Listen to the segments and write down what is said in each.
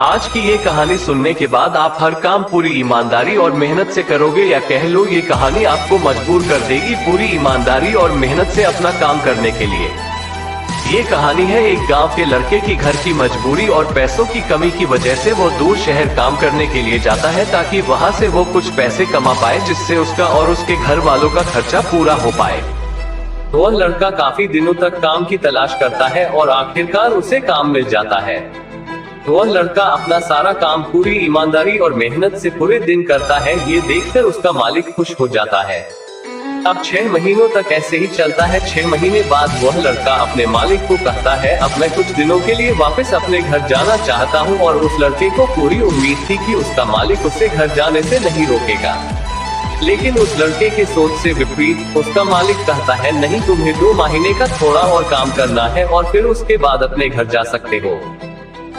आज की ये कहानी सुनने के बाद आप हर काम पूरी ईमानदारी और मेहनत से करोगे, या कह लो ये कहानी आपको मजबूर कर देगी पूरी ईमानदारी और मेहनत से अपना काम करने के लिए। ये कहानी है एक गांव के लड़के की। घर की मजबूरी और पैसों की कमी की वजह से वो दूर शहर काम करने के लिए जाता है, ताकि वहां से वो कुछ पैसे कमा पाए, जिससे उसका और उसके घर वालों का खर्चा पूरा हो पाए। वह लड़का काफी दिनों तक काम की तलाश करता है और आखिरकार उसे काम मिल जाता है। वह लड़का अपना सारा काम पूरी ईमानदारी और मेहनत से पूरे दिन करता है। ये देखकर उसका मालिक खुश हो जाता है। अब 6 महीनों तक ऐसे ही चलता है। 6 महीने बाद वह लड़का अपने मालिक को कहता है, अब मैं कुछ दिनों के लिए वापस अपने घर जाना चाहता हूँ। और उस लड़के को पूरी उम्मीद थी कि उसका मालिक उसे घर जाने से नहीं रोकेगा, लेकिन उस लड़के के सोच से विपरीत उसका मालिक कहता है, नहीं, तुम्हें 2 महीने का थोड़ा और काम करना है और फिर उसके बाद अपने घर जा सकते हो।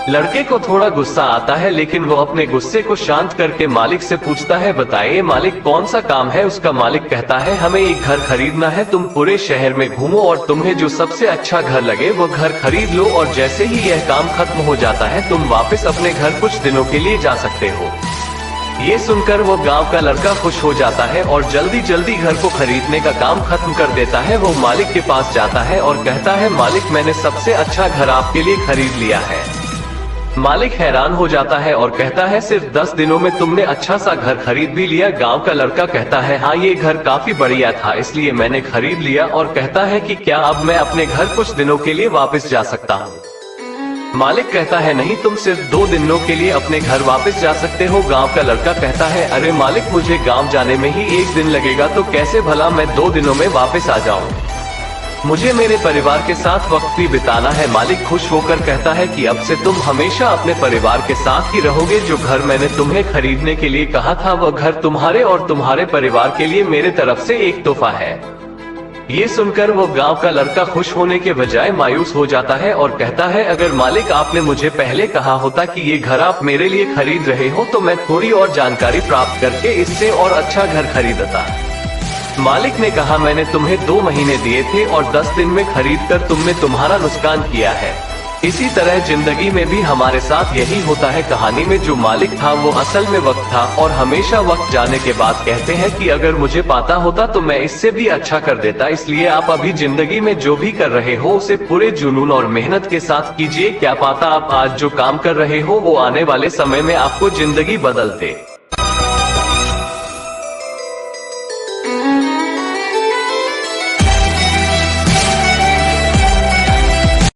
लड़के को थोड़ा गुस्सा आता है, लेकिन वो अपने गुस्से को शांत करके मालिक से पूछता है, बताइए मालिक, कौन सा काम है। उसका मालिक कहता है, हमें एक घर खरीदना है। तुम पूरे शहर में घूमो और तुम्हें जो सबसे अच्छा घर लगे वो घर खरीद लो, और जैसे ही यह काम खत्म हो जाता है तुम वापस अपने घर कुछ दिनों के लिए जा सकते हो। ये सुनकर वो गांव का लड़का खुश हो जाता है और जल्दी जल्दी घर को खरीदने का काम खत्म कर देता है। वो मालिक के पास जाता है और कहता है, मालिक, मैंने सबसे अच्छा घर आपके लिए खरीद लिया है। मालिक हैरान हो जाता है और कहता है, सिर्फ 10 दिनों में तुमने अच्छा सा घर खरीद भी लिया। गांव का लड़का कहता है, हाँ, ये घर काफी बढ़िया था, इसलिए मैंने खरीद लिया। और कहता है कि क्या अब मैं अपने घर कुछ दिनों के लिए वापस जा सकता हूँ। मालिक कहता है, नहीं, तुम सिर्फ 2 दिनों के लिए अपने घर वापस जा सकते हो। गांव का लड़का कहता है, अरे मालिक, मुझे गांव जाने में ही 1 दिन लगेगा, तो कैसे भला मैं 2 दिनों में वापस आ जाऊं। मुझे मेरे परिवार के साथ वक्त भी बिताना है। मालिक खुश होकर कहता है कि अब से तुम हमेशा अपने परिवार के साथ ही रहोगे। जो घर मैंने तुम्हें खरीदने के लिए कहा था, वह घर तुम्हारे और तुम्हारे परिवार के लिए मेरे तरफ से एक तोहफा है। ये सुनकर वो गांव का लड़का खुश होने के बजाय मायूस हो जाता है और कहता है, अगर मालिक आपने मुझे पहले कहा होता कि ये घर आप मेरे लिए खरीद रहे हो, तो मैं थोड़ी और जानकारी प्राप्त करके इससे और अच्छा घर खरीदता। मालिक ने कहा, मैंने तुम्हें 2 महीने दिए थे और 10 दिन में खरीदकर तुमने तुम्हारा नुकसान किया है। इसी तरह जिंदगी में भी हमारे साथ यही होता है। कहानी में जो मालिक था वो असल में वक्त था, और हमेशा वक्त जाने के बाद कहते हैं कि अगर मुझे पता होता तो मैं इससे भी अच्छा कर देता। इसलिए आप अभी जिंदगी में जो भी कर रहे हो उसे पूरे जुनून और मेहनत के साथ कीजिए। क्या पता आप आज जो काम कर रहे हो वो आने वाले समय में आपको जिंदगी बदल दे।